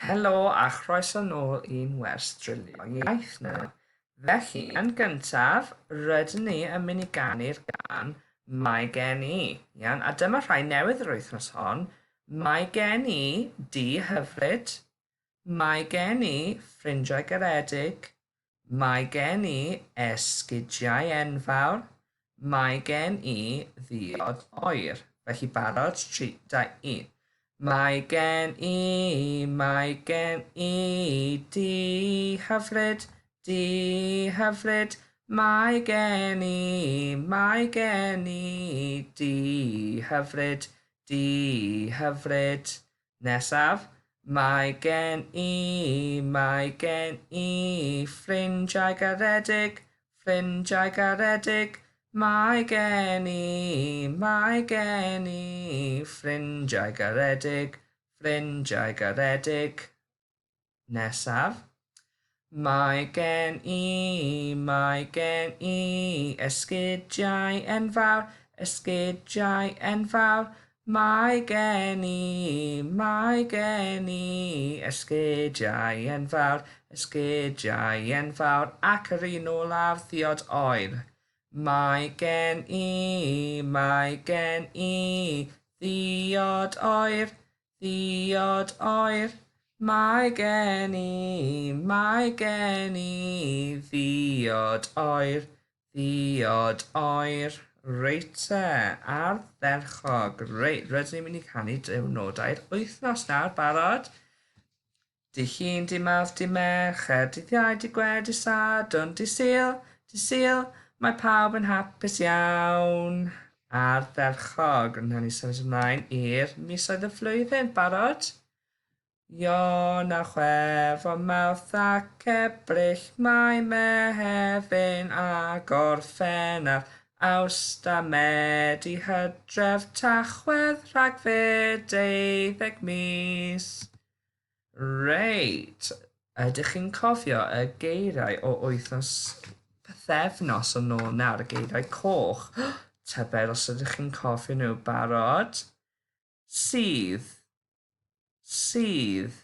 Helo a chroeso nôl i'n wers Drilio iaith nawr. Felly, yn gyntaf, rydyn ni yn mynd i ganu'r gan Mae Gen I. Iawn? A dyma rhai newydd yr wythnos hon. Mae Gen I di hyfryd. Mae Gen I ffrindiau garedig. Mae Gen I esgidiau enfawr. Mae Gen I ddiod oer. Felly barod 3, 2, 1. Mae gen I di hyfryd, di hyfryd. Mae gen I di hyfryd, di hyfryd. Nesaf. Mae gen I ffrindiau garedig, ffrindiau garedig. Mae gen I ffrindiau garedig, ffrindiau garedig. Nesaf. Mae gen I esgidiau enfawr, esgidiau enfawr. Mae gen I esgidiau enfawr, esgidiau enfawr. Ac yr un olaf, ddiod oer. Mae gen I ddiod oer, ddiod oer. Mae gen I ddiod oer, ddiod oer. Reit te, ardderchog. Reit, rydyn ni'n mynd i canu diwrnodau'r wythnos nawr, barod? Di llun, di mawrth, di mercher, di ddiau, di gwer, di sadwn, di sul, di sul. Mae pawb yn hapus iawn. Ardderchog. Rwy'n ni symud ymlaen i'r misoedd y flwyddyn, barod? Ion a Chwefror, Mawrth ac Ebrill, Mai, Mehefin a Gorffennaf, Awst a Medi, Hydref, Tachwedd, Rhagfyr, 12 mis. Reit, ydych chi'n cofio y geiriau o wythnos pythefnos yn ôl nawr, y geiriau coch? Tybed os ydych chi'n cofio nhw, barod? Sydd, sydd.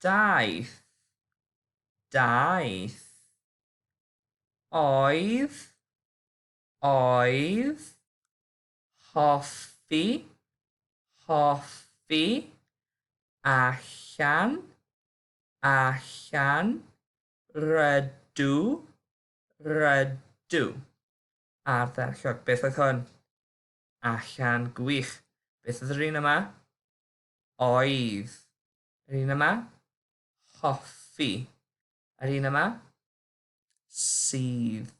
Daeth, daeth. Oedd, oedd. Hoffi, hoffi. Allan, allan. Rydw, rydw. Ardderchog, beth oedd hwn? Allan, gwych. Beth oedd yr un yma? Oedd. Yr un yma? Hoffi. Yr un yma? Sydd.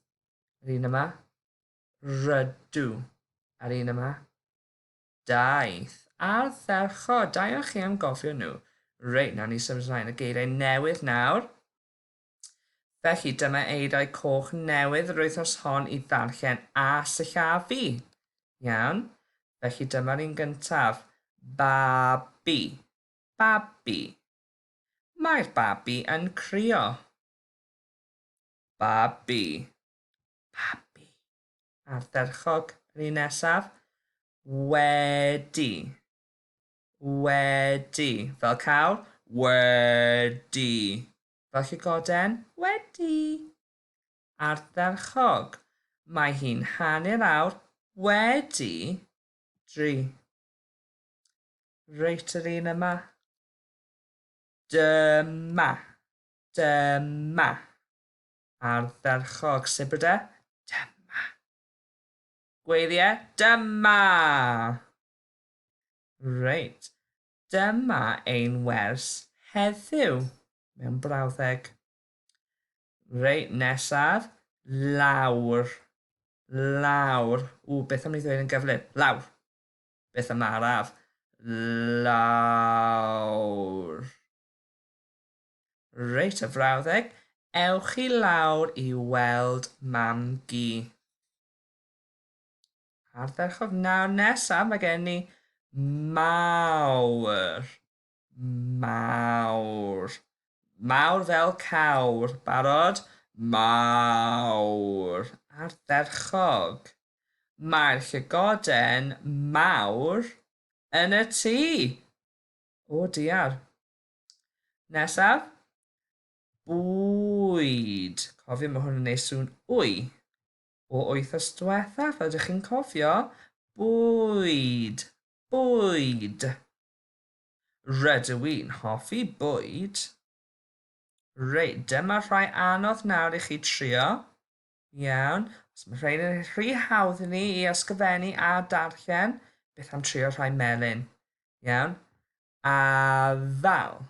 Yr un yma? Rydw. Yr un yma? Daeth. Ardderchog, da iawn chi am gofio nhw. Reit, nawr ni symud ymlaen y geiriau newydd nawr. Felly dyma eiriau coch newydd yr wythnos hon i ddarllen a sillafu. Iawn. Felly dyma'r un gyntaf. Babi. Babi. Mae'r babi yn crio. Babi. Babi. Ardderchog. Yr un nesaf. Wedi. Wedi. Fel cawl. Wedi. Fel llygoden. Wedi. Ardderchog. Mae hi'n hanner awr wedi 3. Reit yr un yma. Dyma. Dyma. Ardderchog. Sut bod e? Dyma. Gweiddiau. Dyma. Reit. Dyma ein wers heddiw mewn brawddeg. Reit, nesaf. Lawr. Lawr. Beth am ni ddweud yn gyflym? Lawr. Beth am araf? Lawr. Reit, y frawddeg. Ewch i lawr i weld mam gi. Ardderchog. Nawr nesaf, mae gen ni mawr. Mawr. Mawr fel cawr. Barod? Mawr. Ardderchog. Mae'r llygoden mawr yn y tŷ. O, diar. Nesaf. Bwyd. Cofio, mae hwn yn neud sŵn wy. O wythnos diwethaf, ydych chi'n cofio? Bwyd. Bwyd. Rydw i'n hoffi bwyd. Reit, dyma rhai anodd nawr I chi trio. Iawn. Os mae rhain yn rhy hawdd I ni I ysgrifennu a darllen, beth am trio rhai melyn. Iawn. Afael.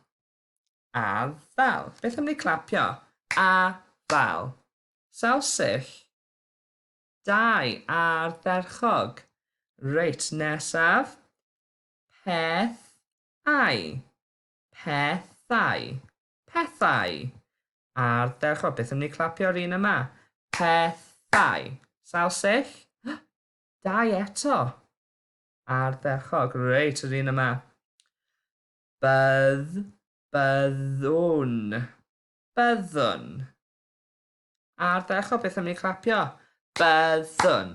Afael. Beth am ni clapio? Afael. Sawl sill? 2 ardderchog. Reit, nesaf. Pethau. Pethau. Pethau. Ardderchog. Beth am ni clapio'r un yma? Pethau. Sawl sill? 2 eto. Ardderchog. Reit, yr un yma. Byddwn. Byddwn. Ardderchog. Beth am ni clapio? Byddwn.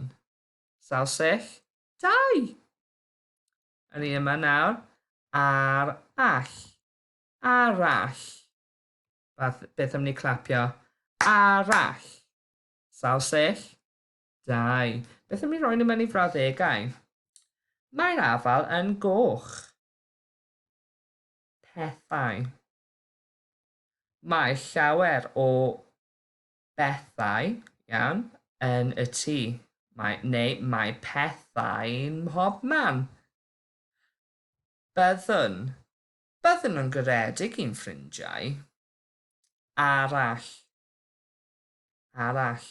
Sawl sill? 2. Yr un yma nawr. Arall. Arall. Beth am ni clapio? Arall. Sawl sill? 2. Beth am ni roi nhw mewn I frawddegau? Mae'r afael yn goch. Pethau. Mae llawer o bethau, iawn, yn y tŷ. Neu mae pethau'n mhobman. Byddwn. Byddwn yn garedig i'n ffrindiau. Arall. Arall.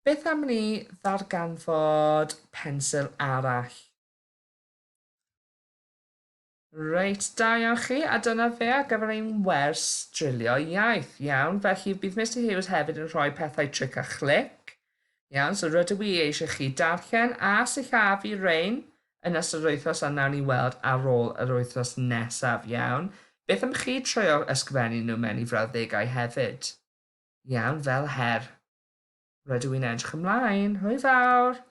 Beth am ni ddarganfod pensil arall? Reit, da iawn chi, a dyna fe ar gyfer ein wers drilio iaith. Iawn, felly bydd Mr Hughes hefyd yn rhoi pethau tric a chlic. Iawn, so rydw I eisiau chi darllen a sillafu rein yn ystod yr wythnos a nawn ni weld ar ôl yr wythnos nesaf, iawn. Beth am chi trio ysgrifennu nhw mewn I frawddegau hefyd? Iawn, fel her. Rydw i'n edrych ymlaen. Hwyl fawr!